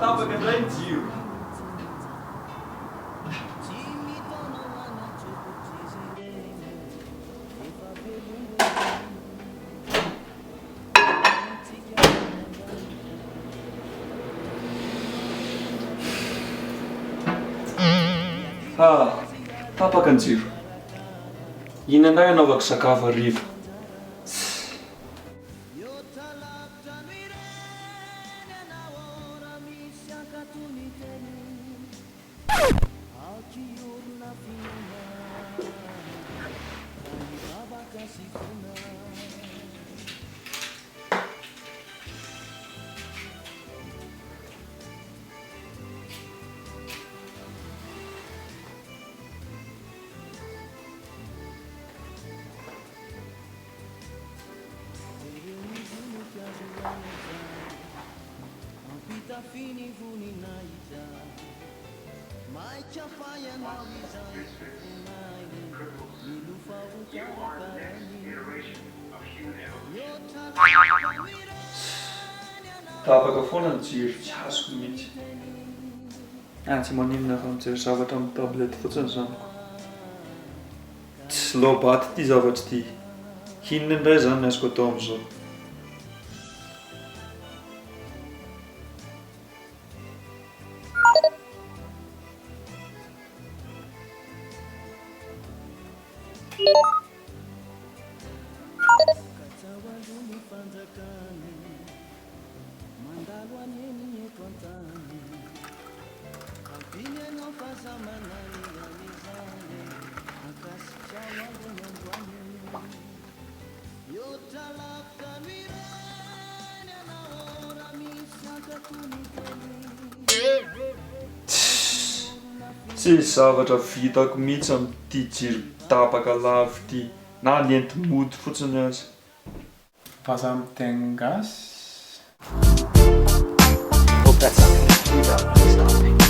Tapaka indray ny Jiro. Tapaka ny Jiro. Inona indray anaovako sakafo hariva? Tapaka foana ny Jiro, tsy azoko mihitsy. Tsy maninona fa mijery zavatra amin'ny tablety fotsiny zanako. Tsy lobaty ity zavatra ity. Inona indray zany ny azoko atao amin'izao? Tsy zavatra vitako mihitsy amin'ity Jiro tapaka lavo ity, na lenti mody fotsiny aza. Vazaha Miteny Gasy. Hope that's not going to keep up. Stop.